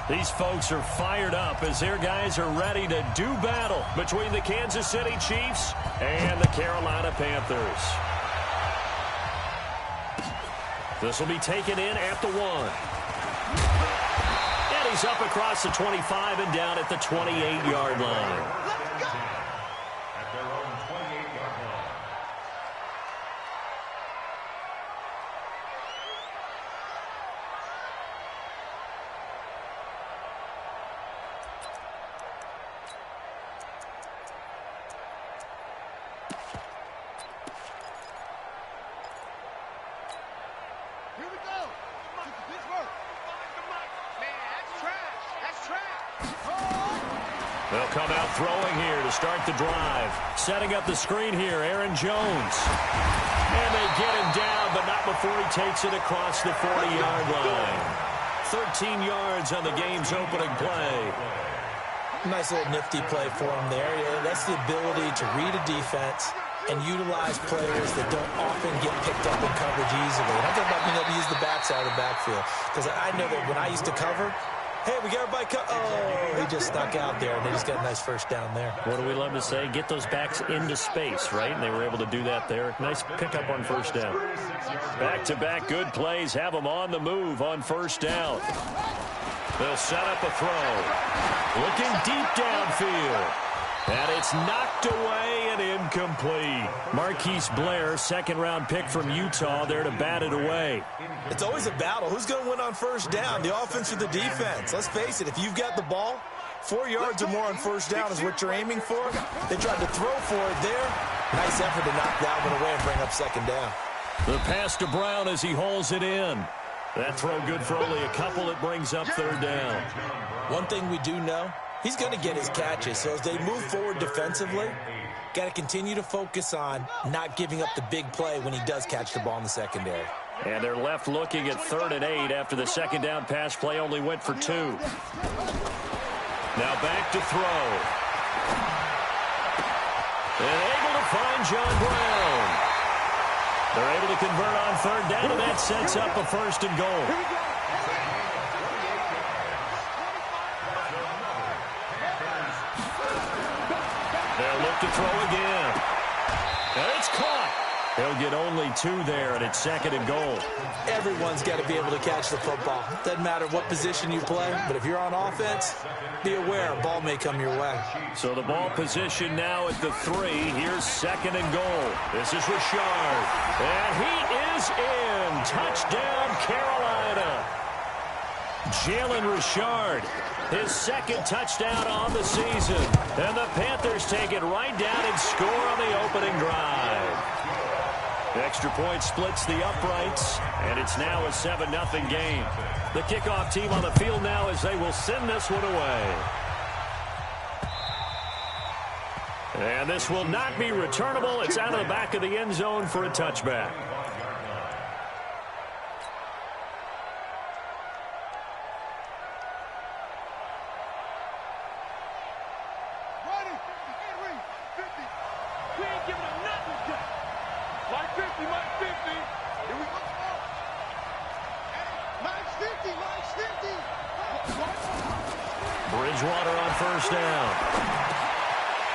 These folks are fired up as their guys are ready to do battle between the Kansas City Chiefs and the Carolina Panthers. This will be taken in at the 1. And he's up across the 25 and down at the 28-yard line. They'll come out throwing here to start the drive. Setting up the screen here, Aaron Jones. And they get him down, but not before he takes it across the 40-yard line. 13 yards on the game's opening play. Nice little nifty play for him there. Yeah, that's the ability to read a defense and utilize players that don't often get picked up in coverage easily. And I'm talking about being able to use the backside of the backfield. Because I know that when I used to cover, hey, we got everybody oh, he just snuck out there, and they just got a nice first down there. What do we love to say? Get those backs into space, right? And they were able to do that there. Nice pickup on first down. Back-to-back good plays have them on the move on first down. They'll set up a throw. Looking deep downfield. And it's knocked away and incomplete. Marquise Blair, second-round pick from Utah, there to bat it away. It's always a battle. Who's going to win on first down, the offense or the defense? Let's face it, if you've got the ball, 4 yards or more on first down is what you're aiming for. They tried to throw for it there. Nice effort to knock that one away and bring up second down. The pass to Brown as he hauls it in. That throw good for only a couple. It brings up third down. One thing we do know, he's going to get his catches. So as they move forward defensively, got to continue to focus on not giving up the big play when he does catch the ball in the secondary. And they're left looking at 3rd and 8 after the second down pass play only went for 2. Now back to throw. And able to find John Brown. They're able to convert on 3rd down, and that sets up a 1st and goal. They'll look to throw again. And it's caught. They'll get only 2 there, and it's 2nd and goal. Everyone's got to be able to catch the football. Doesn't matter what position you play, but if you're on offense, be aware a ball may come your way. So the ball position now at the 3. Here's 2nd and goal. This is Richard. And he is in. Touchdown, Carolina. Jalen Richard, his 2nd touchdown on the season. And the Panthers take it right down and score on the opening drive. The extra point splits the uprights, and it's now a 7-0 game. The kickoff team on the field now as they will send this one away. And this will not be returnable. It's out of the back of the end zone for a touchback. Bridgewater on first down.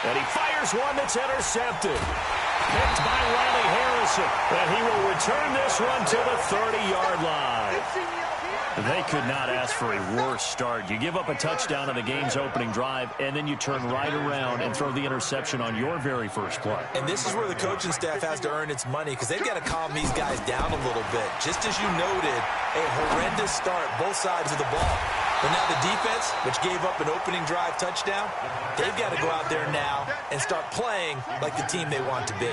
And he fires one that's intercepted. Picked by Riley Harrison. And he will return this one to the 30-yard line. They could not ask for a worse start. You give up a touchdown on the game's opening drive, and then you turn right around and throw the interception on your very first play. And this is where the coaching staff has to earn its money because they've got to calm these guys down a little bit. Just as you noted, a horrendous start, both sides of the ball. But now the defense, which gave up an opening drive touchdown, they've got to go out there now and start playing like the team they want to be.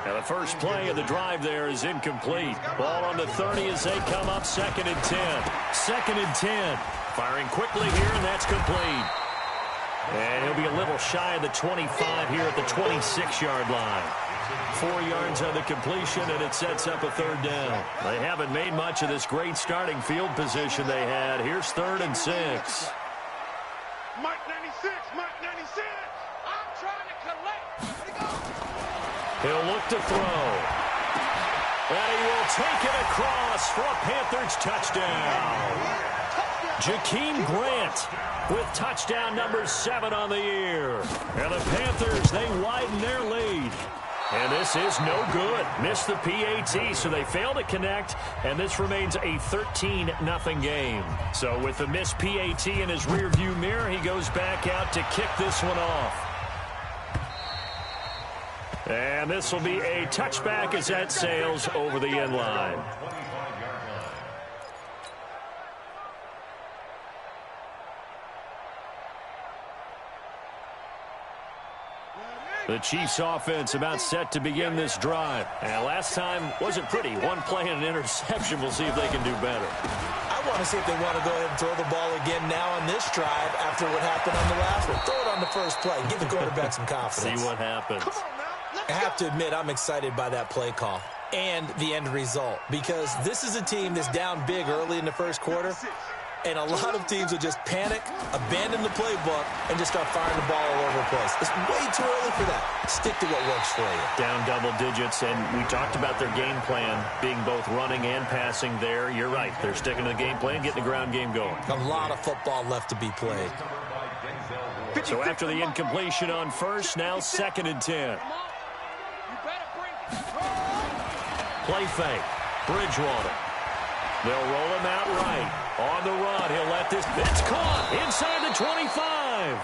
Now the first play of the drive there is incomplete. Ball on the 30 as they come up 2nd and 10. 2nd and 10. Firing quickly here, and that's complete. And he'll be a little shy of the 25 here at the 26-yard line. 4 yards on the completion, and it sets up a 3rd down. They haven't made much of this great starting field position they had. Here's 3rd and 6. Mike 96, Mike 96. I'm trying to collect. He'll look to throw. And he will take it across for a Panthers touchdown. Jakeem Grant with touchdown number 7 on the year. And the Panthers, they widen their lead. And this is no good. Missed the PAT, so they fail to connect, and this remains a 13-0 game. So with the missed PAT in his rearview mirror, he goes back out to kick this one off. And this will be a touchback as that sails over the end line. The Chiefs offense about set to begin this drive. And last time wasn't pretty. One play and an interception. We'll see if they can do better. I want to see if they want to go ahead and throw the ball again now on this drive after what happened on the last one. Throw it on the first play. Give the quarterback some confidence. See what happens. I have to admit, I'm excited by that play call and the end result, because this is a team that's down big early in the first quarter, and a lot of teams will just panic, abandon the playbook, and just start firing the ball all over the place. It's way too early for that. Stick to what works for you. Down double digits, and we talked about their game plan being both running and passing there. You're right. They're sticking to the game plan, getting the ground game going. A lot of football left to be played. So after the incompletion on first, now 2nd and 10. Play fake. Bridgewater. They'll roll him out right. On the run, he'll let this. It's caught inside the 25.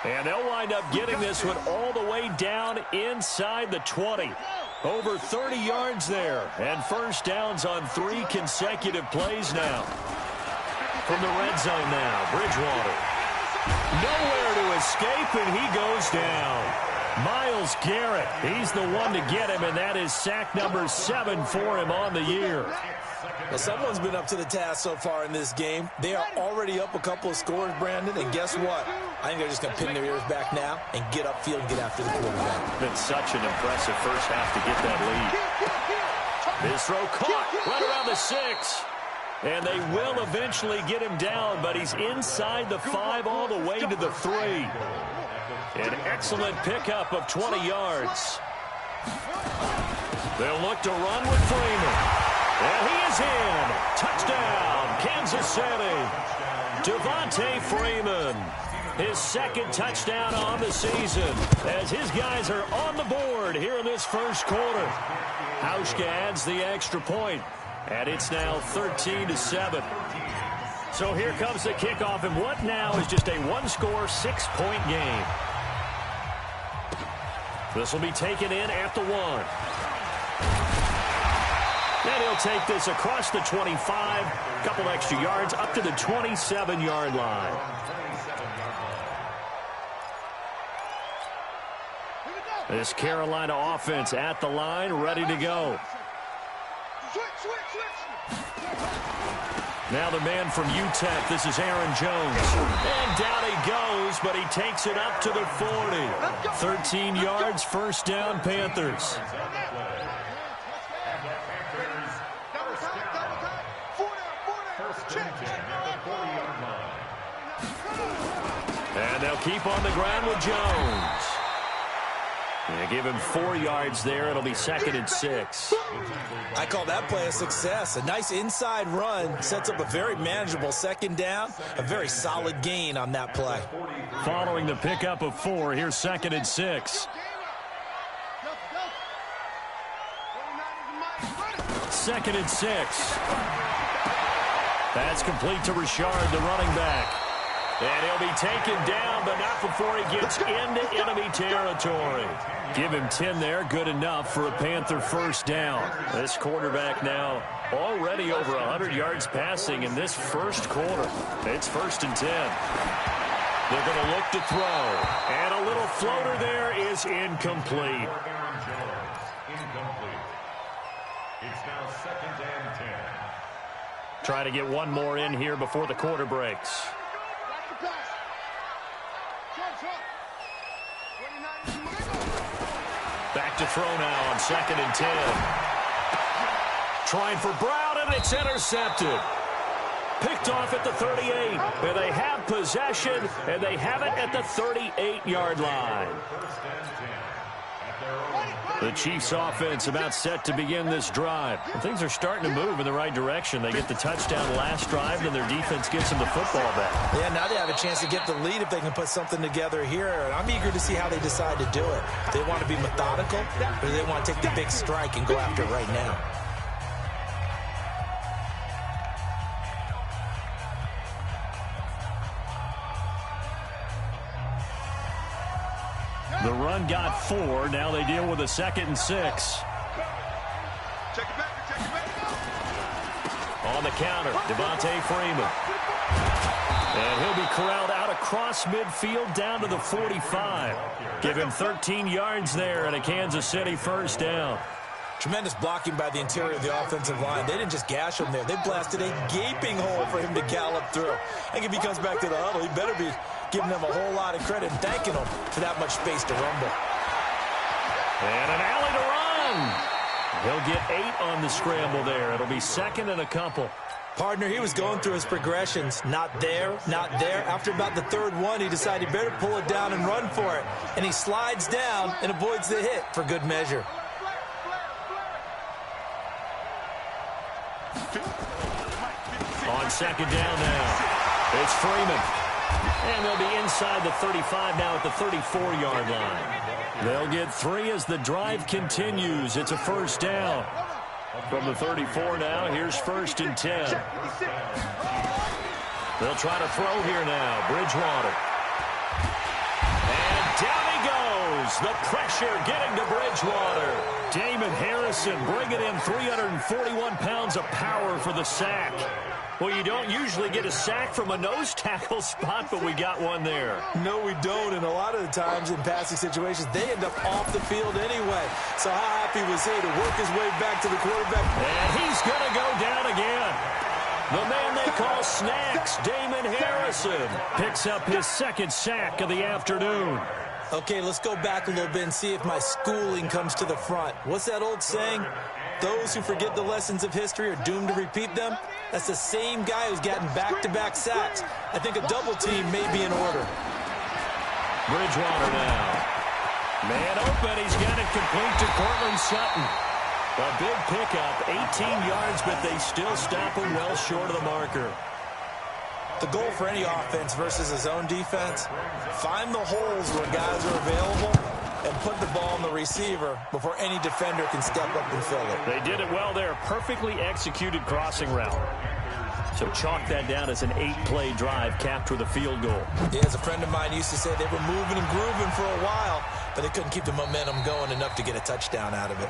And they'll wind up getting this one all the way down inside the 20. Over 30 yards there. And first downs on 3 consecutive plays now. From the red zone now, Bridgewater. Nowhere to escape, and he goes down. Myles Garrett, he's the one to get him, and that is sack number 7 for him on the year. Well, someone's been up to the task so far in this game. They are already up a couple of scores, Brandon, and guess what? I think they're just going to pin their ears back now and get upfield and get after the quarterback. Been such an impressive first half to get that lead. This throw caught right around the 6. And they will eventually get him down, but he's inside the 5 all the way to the 3. An excellent pickup of 20 yards. They'll look to run with Freeman. And he is in. Touchdown, Kansas City. Devontae Freeman. His 2nd touchdown on the season as his guys are on the board here in this first quarter. Hauschka adds the extra point, and it's now 13-7. So here comes the kickoff, and what now is just a one-score, 6-point game. This will be taken in at the 1. And he'll take this across the 25, a couple extra yards, up to the 27-yard line. This Carolina offense at the line, ready to go. Now the man from UTEP, this is Aaron Jones. And down he goes, but he takes it up to the 40. 13 yards, first down, Panthers. And they'll keep on the ground with Jones. They give him 4 yards there. It'll be 2nd and 6. I call that play a success. A nice inside run sets up a very manageable 2nd down. A very solid gain on that play. Following the pickup of 4, here's 2nd and 6. 2nd and 6. That's complete to Richard, the running back. And he'll be taken down, but not before he gets into enemy territory. Give him 10 there, good enough for a Panther first down. This quarterback now already over 100 yards passing in this first quarter. It's 1st and 10. They're going to look to throw. And a little floater there is incomplete. It's now 2nd and 10. Try to get one more in here before the quarter breaks. Back to throw now on 2nd and 10. Trying for Brown, and it's intercepted. Picked off at the 38. And they have possession, and they have it at the 38-yard line. 1st and 10 at their own The Chiefs offense about set to begin this drive. And things are starting to move in the right direction. They get the touchdown last drive, then their defense gets them the football back. Yeah, now they have a chance to get the lead if they can put something together here. And I'm eager to see how they decide to do it. Do they want to be methodical, or do they want to take the big strike and go after it right now? The run got 4. Now they deal with a 2nd and 6. Check it back, check it back. On the counter, Devontae Freeman. And he'll be corralled out across midfield down to the 45. Give him 13 yards there and a Kansas City first down. Tremendous blocking by the interior of the offensive line. They didn't just gash him there. They blasted a gaping hole for him to gallop through. I think if he comes back to the huddle, he better be giving them a whole lot of credit and thanking them for that much space to rumble. And an alley to run. He'll get 8 on the scramble there. It'll be 2nd and a couple. Partner, he was going through his progressions. Not there, not there. After about the 3rd one, he decided he better pull it down and run for it. And he slides down and avoids the hit for good measure. On 2nd down now, it's Freeman. And they'll be inside the 35 now at the 34-yard line. They'll get 3 as the drive continues. It's a first down. From the 34 now, here's 1st and 10. They'll try to throw here now. Bridgewater. And down he goes. The pressure getting to Bridgewater. Damon Harrison bringing in 341 pounds of power for the sack. Well, you don't usually get a sack from a nose tackle spot, but we got one there. No, we don't, and a lot of the times in passing situations, they end up off the field anyway. So how happy was he to work his way back to the quarterback? And he's going to go down again. The man they call Snacks, Damon Harrison, picks up his 2nd sack of the afternoon. Okay, let's go back a little bit and see if my schooling comes to the front. What's that old saying? Those who forget the lessons of history are doomed to repeat them. That's the same guy who's gotten back-to-back sacks. I think a double team may be in order. Bridgewater now. Man open. He's got it complete to Cortland Sutton. A big pickup, 18 yards, but they still stop him well short of the marker. The goal for any offense versus his own defense, find the holes where guys are available and put the ball on the receiver before any defender can step up and fill it. They did it well there. Perfectly executed crossing route. So chalk that down as an 8-play drive capped with a field goal. Yeah, as a friend of mine used to say, they were moving and grooving for a while, but they couldn't keep the momentum going enough to get a touchdown out of it.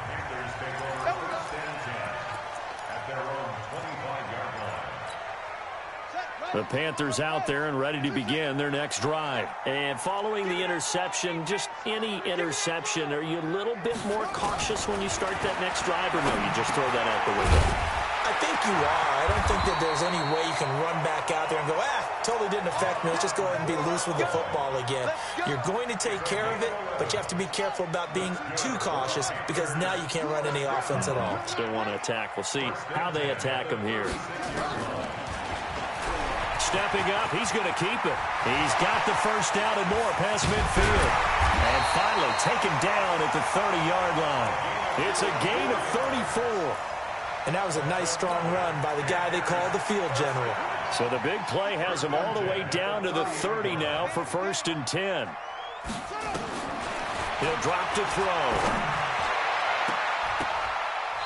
The Panthers out there and ready to begin their next drive. And following the interception, just any interception, are you a little bit more cautious when you start that next drive, or no, you just throw that out the window? I think you are. I don't think that there's any way you can run back out there and go, totally didn't affect me. Let's just go ahead and be loose with the football again. You're going to take care of it, but you have to be careful about being too cautious because now you can't run any offense at all. Still want to attack. We'll see how they attack them here. Stepping up, he's going to keep it. He's got the first down and more past midfield. And finally taken down at the 30-yard line. It's a gain of 34. And that was a nice, strong run by the guy they call the field general. So the big play has him all the way down to the 30 now for 1st and 10. He'll drop to throw.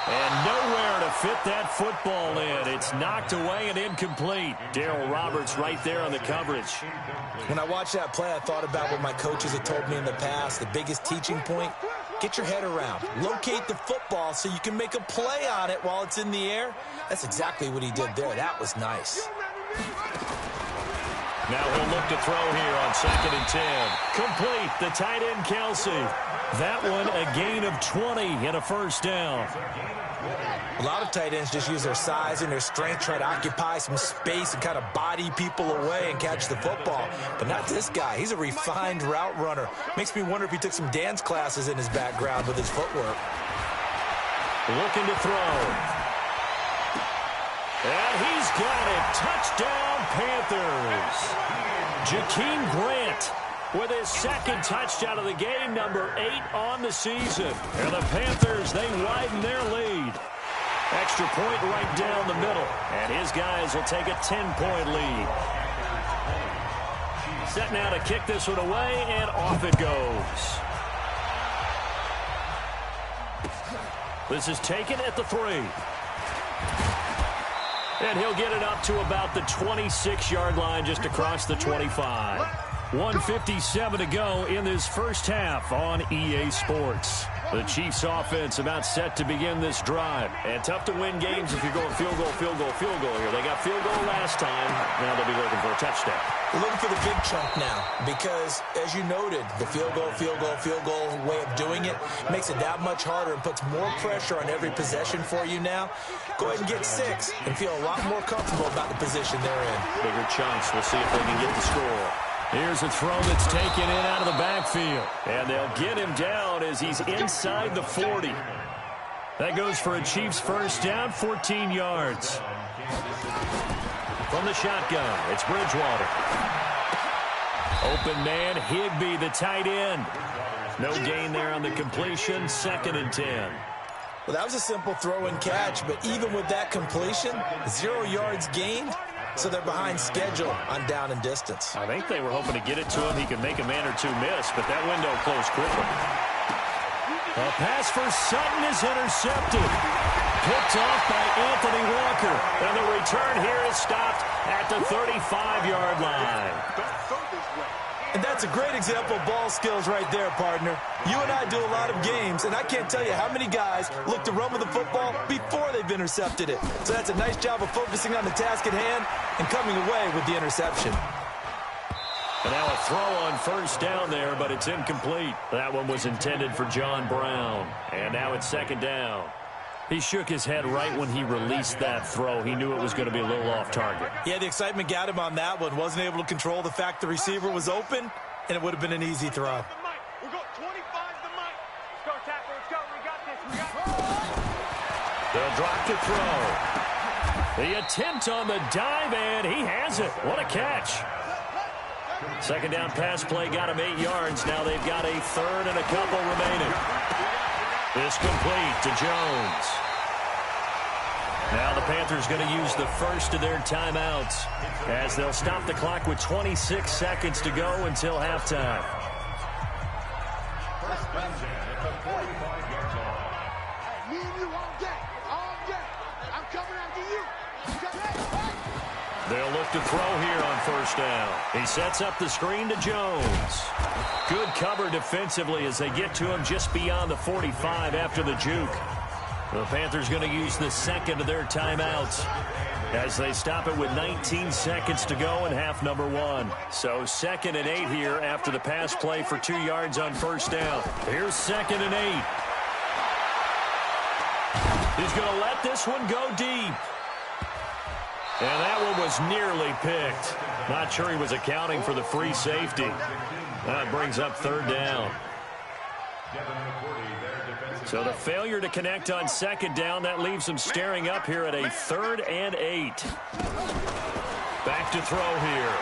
And nowhere to fit that football in. It's knocked away and incomplete. Darryl Roberts right there on the coverage. When I watched that play, I thought about what my coaches had told me in the past. The biggest teaching point, get your head around. Locate the football so you can make a play on it while it's in the air. That's exactly what he did there. That was nice. Now he'll look to throw here on 2nd and 10. Complete, the tight end Kelsey. That one a gain of 20 and a first down. A lot of tight ends just use their size and their strength, try to occupy some space and kind of body people away and catch the football. But not this guy. He's a refined route runner. Makes me wonder if he took some dance classes in his background with his footwork. Looking to throw. And he's got it. Touchdown, Panthers. Jakeem Grant with his second touchdown of the game, number 8 on the season. And the Panthers, they widen their lead. Extra point right down the middle. And his guys will take a 10-point lead. Set now to kick this one away, and off it goes. This is taken at the 3. And he'll get it up to about the 26-yard line, just across the 25. 1:57 to go in this first half on EA Sports. The Chiefs offense about set to begin this drive. And tough to win games if you're going field goal, field goal, field goal here. They got field goal last time. Now they'll be looking for a touchdown. We're looking for the big chunk now because, as you noted, the field goal way of doing it makes it that much harder and puts more pressure on every possession for you now. Go ahead and get 6 and feel a lot more comfortable about the position they're in. Bigger chunks. We'll see if they can get the score. Here's a throw that's taken in out of the backfield. And they'll get him down as he's inside the 40. That goes for a Chiefs first down, 14 yards. From the shotgun, it's Bridgewater. Open man, Higbee, the tight end. No gain there on the completion, 2nd and 10. Well, that was a simple throw and catch, but even with that completion, 0 yards gained. So they're behind schedule on down and distance. I think they were hoping to get it to him. He could make a man or two miss, but that window closed quickly. A pass for Sutton is intercepted. Picked off by Anthony Walker. And the return here is stopped at the 35-yard line. And that's a great example of ball skills right there, partner. You and I do a lot of games, and I can't tell you how many guys look to run with the football before they've intercepted it. So that's a nice job of focusing on the task at hand and coming away with the interception. And now a throw on first down there, but it's incomplete. That one was intended for John Brown. And now it's 2nd down. He shook his head right when he released that throw. He knew it was going to be a little off target. Yeah, the excitement got him on that one. Wasn't able to control the fact the receiver was open, and it would have been an easy throw. We got 25 to Mike. Go, tackle, let's go. We got this. They'll drop to throw. The attempt on the dive, and he has it. What a catch. 2nd down pass play got him 8 yards. Now they've got a 3rd and a couple remaining. This complete to Jones. Now the Panthers going to use the first of their timeouts as they'll stop the clock with 26 seconds to go until halftime. Me and you all day. All day. I'm coming after you. They'll look to throw here on first down. He sets up the screen to Jones. Good cover defensively as they get to him just beyond the 45 after the juke. The Panthers going to use the second of their timeouts as they stop it with 19 seconds to go in half number 1. So 2nd and 8 here after the pass play for 2 yards on first down. Here's 2nd and 8. He's going to let this one go deep. And that one was nearly picked. Not sure he was accounting for the free safety. That brings up 3rd down. So the failure to connect on 2nd down, that leaves them staring up here at a 3rd and 8. Back to throw here.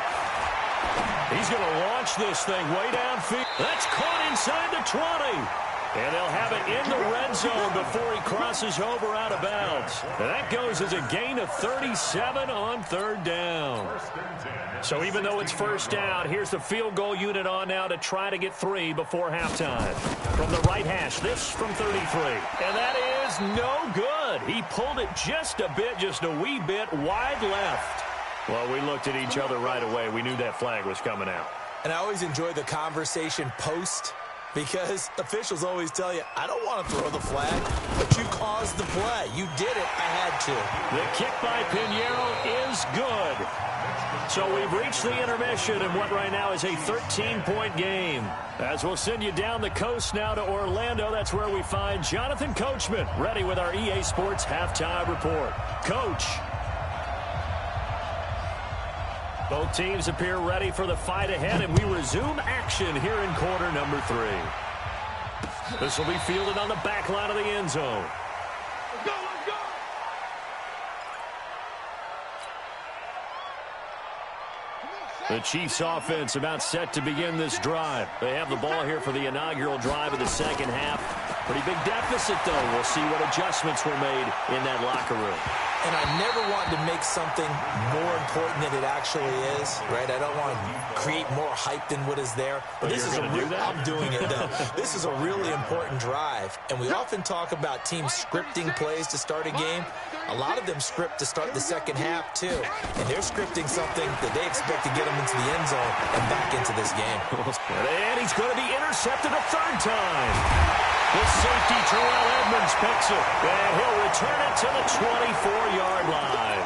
He's going to launch this thing way downfield. That's caught inside the 20. And they'll have it in the red zone before he crosses over out of bounds. And that goes as a gain of 37 on 3rd down. So even though it's first down, here's the field goal unit on now to try to get 3 before halftime. From the right hash, this from 33. And that is no good. He pulled it just a bit, just a wee bit wide left. Well, we looked at each other right away. We knew that flag was coming out. And I always enjoy the conversation post, because officials always tell you, I don't want to throw the flag, but you caused the play. You did it. I had to. The kick by Pinheiro is good. So we've reached the intermission in what right now is a 13-point game. As we'll send you down the coast now to Orlando, that's where we find Jonathan Coachman, ready with our EA Sports halftime report. Coach. Both teams appear ready for the fight ahead, and we resume action here in quarter number 3. This will be fielded on the back line of the end zone. Let's go, let's go. Come on, The Chiefs offense about set to begin this drive. They have the ball here for the inaugural drive of the second half. Pretty big deficit, though. We'll see what adjustments were made in that locker room. And I never want to make something more important than it actually is, right? I don't want to create more hype than what is there. But this is I'm doing it, though. This is a really important drive. And we often talk about teams scripting plays to start a game. A lot of them script to start the second half, too. And they're scripting something that they expect to get them into the end zone and back into this game. And he's going to be intercepted a third time. The safety, Terrell Edmonds, picks it. And he'll return it to the 24-yard line.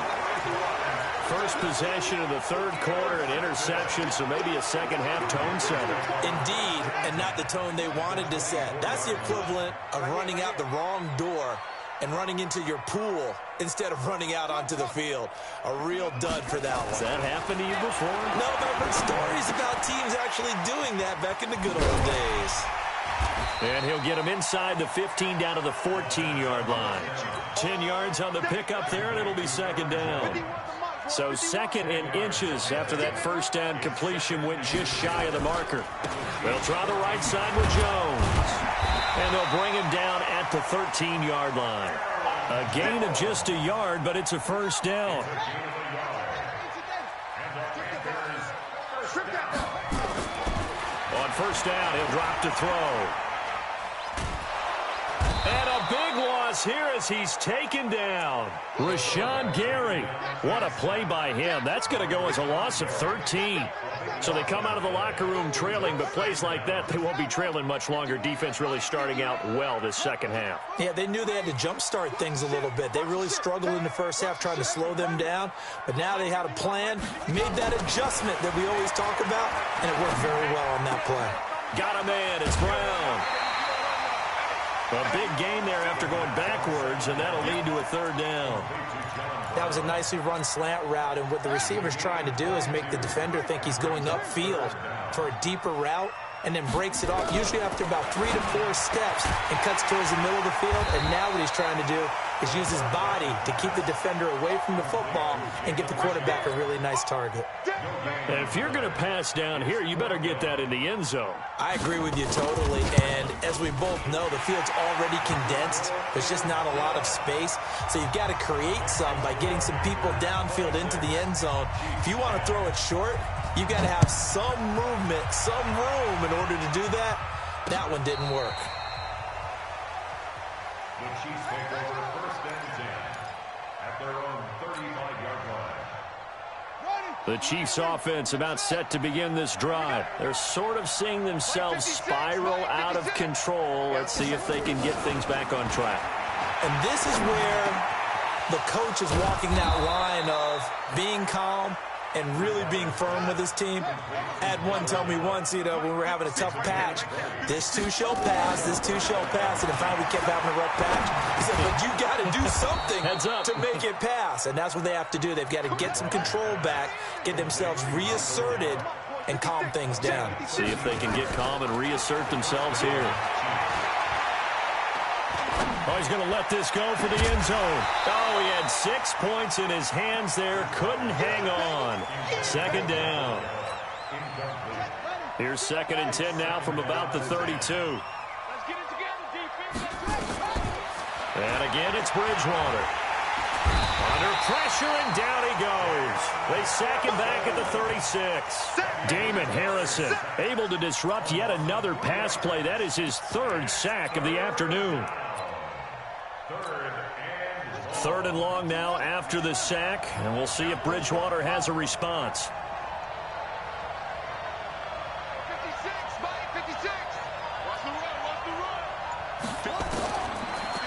First possession of the third quarter, an interception, so maybe a second-half tone setter. Indeed, and not the tone they wanted to set. That's the equivalent of running out the wrong door and running into your pool instead of running out onto the field. A real dud for that one. Has that happened to you before? No, but I've heard stories about teams actually doing that back in the good old days. And he'll get him inside the 15 down to the 14-yard line. 10 yards on the pickup there, and it'll be second down. So second in inches after that first down completion went just shy of the marker. They'll try the right side with Jones. And they'll bring him down at the 13-yard line. A gain of just a yard, but it's a first down. On first down, he'll drop to throw. And a big loss here as he's taken down. Rashawn Gary. What a play by him. That's going to go as a loss of 13. So they come out of the locker room trailing, but plays like that, they won't be trailing much longer. Defense really starting out well this second half. Yeah, they knew they had to jumpstart things a little bit. They really struggled in the first half trying to slow them down, but now they had a plan, made that adjustment that we always talk about, and it worked very well on that play. Got a man. It's Brown. A big gain there after going backwards, and that'll lead to a third down. That was a nicely run slant route, and what the receiver's trying to do is make the defender think he's going upfield for a deeper route, and then breaks it off, usually after about 3 to 4 steps, and cuts towards the middle of the field. And now what he's trying to do is use his body to keep the defender away from the football and get the quarterback a really nice target. And if you're going to pass down here, you better get that in the end zone. I agree with you totally, and as we both know, the field's already condensed. There's just not a lot of space, so you've got to create some by getting some people downfield into the end zone. If you want to throw it short, you've got to have some movement, some room in order to do that. That one didn't work. The Chiefs take over first and 10 at their own 35-yard line. The Chiefs offense about set to begin this drive. They're sort of seeing themselves spiral out of control. Let's see if they can get things back on track. And this is where the coach is walking that line of being calm and really being firm with his team. I had one tell me once, when we were having a tough patch, this too shall pass, this too shall pass. And in fact, we kept having a rough patch. He said, but you got to do something to make it pass. And that's what they have to do. They've got to get some control back, get themselves reasserted, and calm things down. See if they can get calm and reassert themselves here. Oh, he's going to let this go for the end zone. Oh, he had 6 points in his hands there. Couldn't hang on. Second down. Here's second and 10 now from about the 32. And again, it's Bridgewater. Under pressure, and down he goes. They sack him back at the 36. Damon Harrison able to disrupt yet another pass play. That is his third sack of the afternoon. Third and long now after the sack, and we'll see if Bridgewater has a response. 56. Watch the run.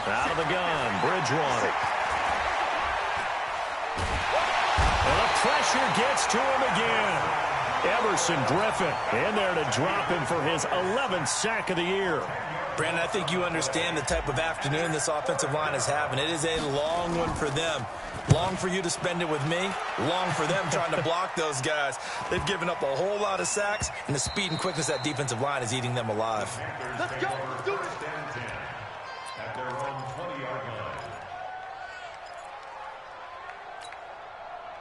Out of the gun, Bridgewater. And the pressure gets to him again. Everson Griffin in there to drop him for his 11th sack of the year. Brandon, I think you understand the type of afternoon this offensive line is having. It is a long one for them. Long for you to spend it with me. Long for them trying to block those guys. They've given up a whole lot of sacks, and the speed and quickness of that defensive line is eating them alive. Let's go. Let's do it. At their own 20-yard line.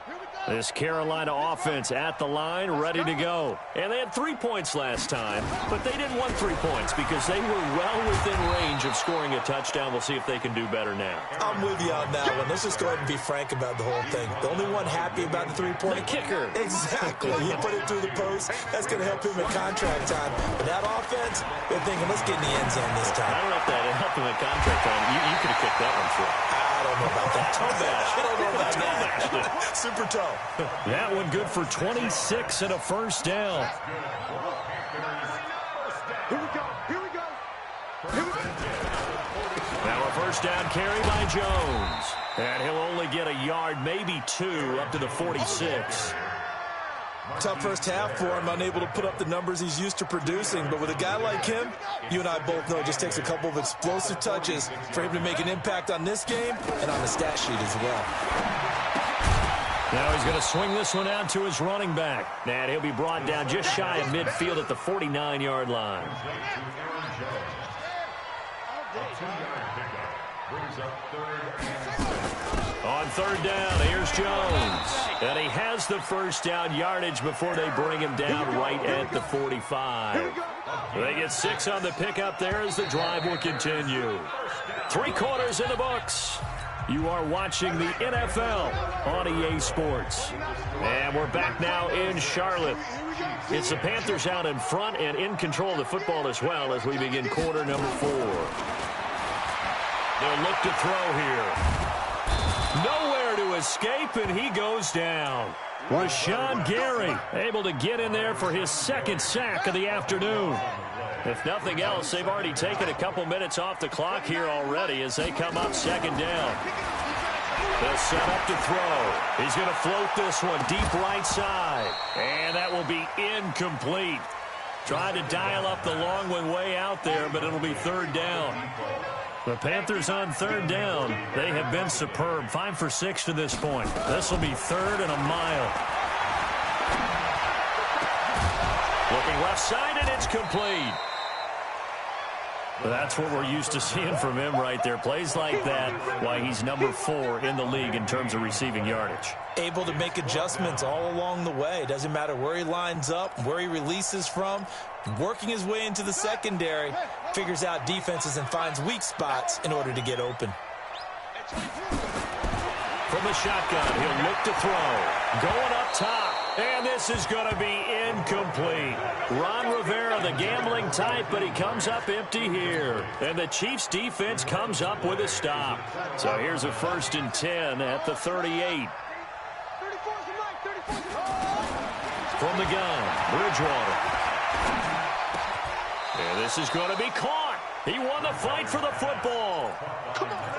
Here we go. This Carolina offense at the line, ready to go. And they had 3 points last time, but they didn't want 3 points because they were well within range of scoring a touchdown. We'll see if they can do better now. I'm with you on that one. Let's just go ahead and be frank about the whole thing. The only one happy about the three-point kicker. Exactly. He put it through the post. That's going to help him in contract time. But that offense, they're thinking, let's get in the end zone this time. I don't know if that helped him in contract time. You could have kicked that one through. I don't know about that. Toe bash. I don't know about that. Super toe. That one good for 26 and a first down. Here we go. Here we go. Here we go. Now a first down carry by Jones. And he'll only get a yard, maybe 2, up to the 46. Tough first half for him, unable to put up the numbers he's used to producing. But with a guy like him, you and I both know it just takes a couple of explosive touches for him to make an impact on this game and on the stat sheet as well. Now he's going to swing this one out to his running back. And he'll be brought down just shy of midfield at the 49-yard line. On third down, here's Jones. And he has the first down yardage before they bring him down right at the 45. They get 6 on the pickup there as the drive will continue. 3 quarters in the books. You are watching the NFL on EA Sports. And we're back now in Charlotte. It's the Panthers out in front and in control of the football as well as we begin quarter number 4. They'll look to throw here. Nowhere to escape, and he goes down. Rashawn Gary able to get in there for his 2nd sack of the afternoon. If nothing else, they've already taken a couple minutes off the clock here already as they come up 2nd down. They'll set up to throw. He's going to float this one deep right side. And that will be incomplete. Trying to dial up the long one way out there, but it'll be 3rd down. The Panthers on 3rd down. They have been superb. 5 for 6 to this point. This will be 3rd and a mile. Looking left side, and it's complete. That's what we're used to seeing from him right there. Plays like that, why he's number 4 in the league in terms of receiving yardage. Able to make adjustments all along the way. Doesn't matter where he lines up, where he releases from. Working his way into the secondary, figures out defenses and finds weak spots in order to get open. From the shotgun, he'll look to throw. Going up top. And this is going to be incomplete. Ron Rivera, the gambling type, but he comes up empty here. And the Chiefs defense comes up with a stop. So here's a 1st and 10 at the 38. From the gun, Bridgewater. And this is going to be caught. He won the fight for the football.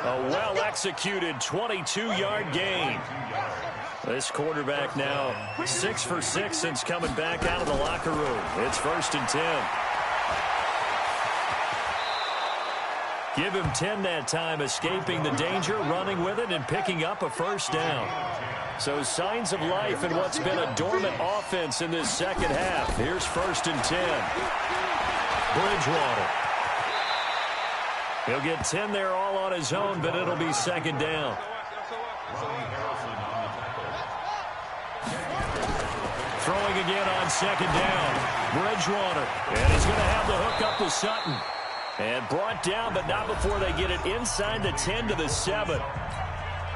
A well-executed 22-yard gain. This quarterback now 6 for 6 since coming back out of the locker room. It's 1st and 10. Give him 10 that time, escaping the danger, running with it, and picking up a first down. So signs of life in what's been a dormant offense in this 2nd half. Here's 1st and 10. Bridgewater. He'll get 10 there all on his own, but it'll be 2nd down. Throwing again on 2nd down. Bridgewater. And he's going to have the hook up to Sutton. And brought down, but not before they get it inside the 10 to the 7.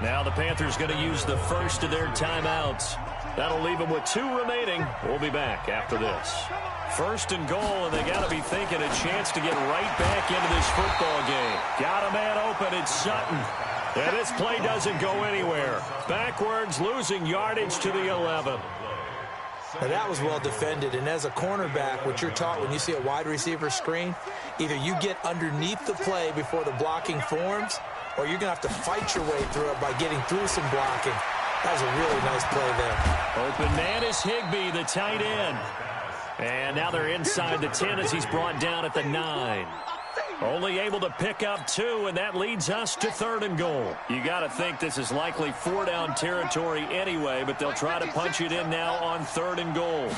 Now the Panthers going to use the first of their timeouts. That'll leave them with 2 remaining. We'll be back after this. 1st and goal, and they got to be thinking a chance to get right back into this football game. Got a man open, it's Sutton. And this play doesn't go anywhere. Backwards, losing yardage to the 11. Now that was well defended, and as a cornerback, what you're taught when you see a wide receiver screen, either you get underneath the play before the blocking forms, or you're going to have to fight your way through it by getting through some blocking. That was a really nice play there. Open man is Higbee, the tight end. And now they're inside the 10 as he's brought down at the 9. Only able to pick up 2, and that leads us to 3rd and goal. You got to think this is likely 4-down territory anyway, but they'll try to punch it in now on 3rd and goal.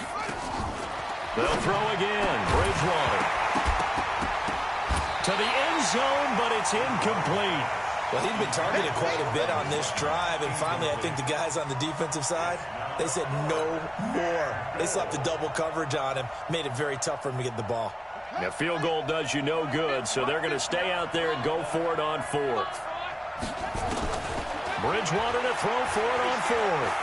They'll throw again. Bridgewater. To the end zone, but it's incomplete. Well, he'd been targeted quite a bit on this drive, and finally I think the guys on the defensive side, they said no more. They slapped the double coverage on him, made it very tough for him to get the ball. Now, field goal does you no good, so they're going to stay out there and go for it on fourth. Bridgewater to throw for it on fourth.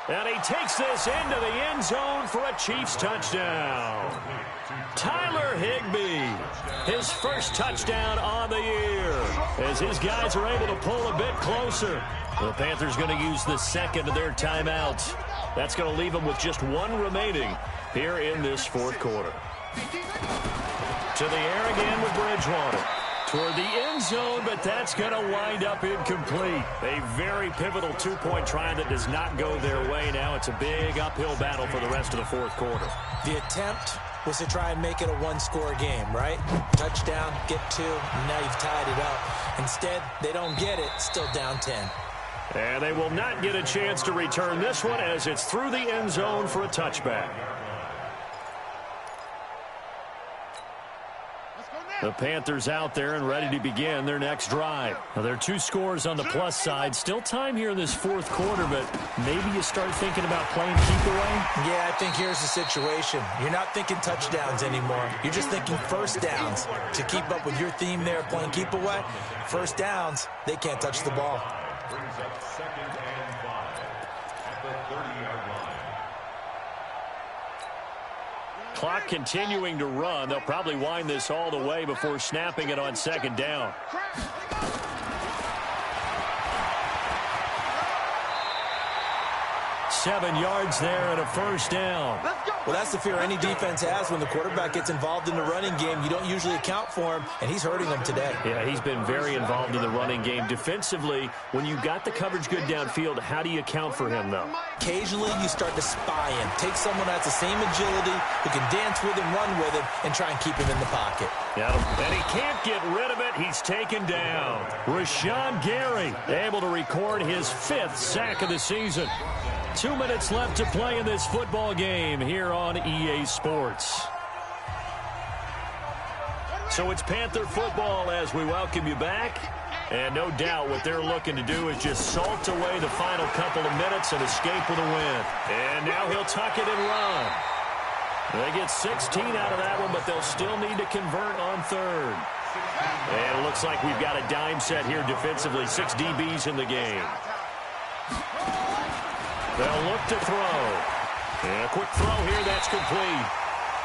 And he takes this into the end zone for a Chiefs touchdown. Tyler Higbee, his first touchdown on the year, as his guys are able to pull a bit closer. The Panthers going to use the second of their timeouts. That's going to leave them with just one remaining here in this fourth quarter. To the air again with Bridgewater. Toward the end zone, but that's going to wind up incomplete. A very pivotal two-point try that does not go their way now. It's a big uphill battle for the rest of the fourth quarter. The attempt was to try and make it a one-score game, right? Touchdown, get two, and now you've tied it up. Instead, they don't get it, still down 10. And they will not get a chance to return this one as it's through the end zone for a touchback. The Panthers out there and ready to begin their next drive. Now, there are two scores on the plus side. Still time here in this fourth quarter, but maybe you start thinking about playing keep away? Yeah, I think here's the situation. You're not thinking touchdowns anymore. You're just thinking first downs. To keep up with your theme there, playing keep away, first downs, they can't touch the ball. Brings up 2nd and 5 at the 30-yard line. Clock continuing to run. They'll probably wind this all the way before snapping it on second down. 7 yards there and a first down. Well, that's the fear any defense has when the quarterback gets involved in the running game. You don't usually account for him, and he's hurting them today. Yeah, he's been very involved in the running game. Defensively, when you got the coverage good downfield, how do you account for him, though? Occasionally, you start to spy him. Take someone that has the same agility, who can dance with him, run with him, and try and keep him in the pocket. Yeah, and he can't get rid of it. He's taken down. Rashawn Gary able to record his 5th sack of the season. 2 minutes left to play in this football game here on EA Sports. So it's Panther football as we welcome you back. And no doubt what they're looking to do is just salt away the final couple of minutes and escape with a win. And now he'll tuck it and run. They get 16 out of that one, but they'll still need to convert on third. And it looks like we've got a dime set here defensively. 6 DBs in the game. They'll look to throw. And a quick throw here, that's complete.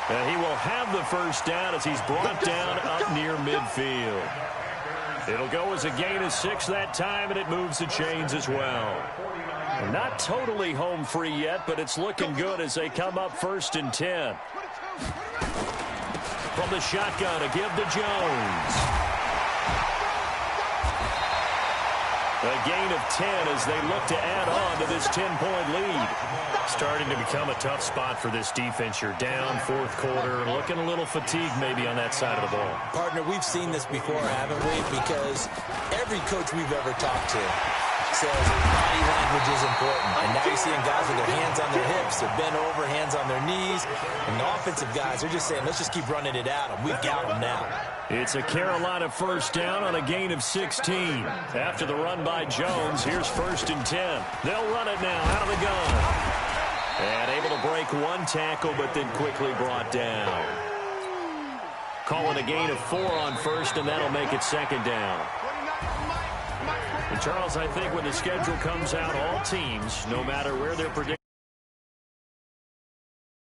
And he will have the first down as he's brought down up near midfield. It'll go as a gain of 6 that time, and it moves the chains as well. Not totally home free yet, but it's looking good as they come up 1st and 10. From the shotgun, a give to Jones. A gain of 10 as they look to add on to this 10-point lead. Starting to become a tough spot for this defense. You're down 4th quarter, looking a little fatigued maybe on that side of the ball. Partner, we've seen this before, haven't we? Because every coach we've ever talked to says body language is important. And now you're seeing guys with their hands on their hips, they're bent over, hands on their knees. And the offensive guys are just saying, let's just keep running it at them. We've got them now. It's a Carolina first down on a gain of 16. After the run by Jones, here's 1st and 10. They'll run it now out of the gun. And able to break one tackle, but then quickly brought down. Calling a gain of 4 on 1st, and that'll make it 2nd down. And Charles, I think when the schedule comes out, all teams, no matter where they're predicted,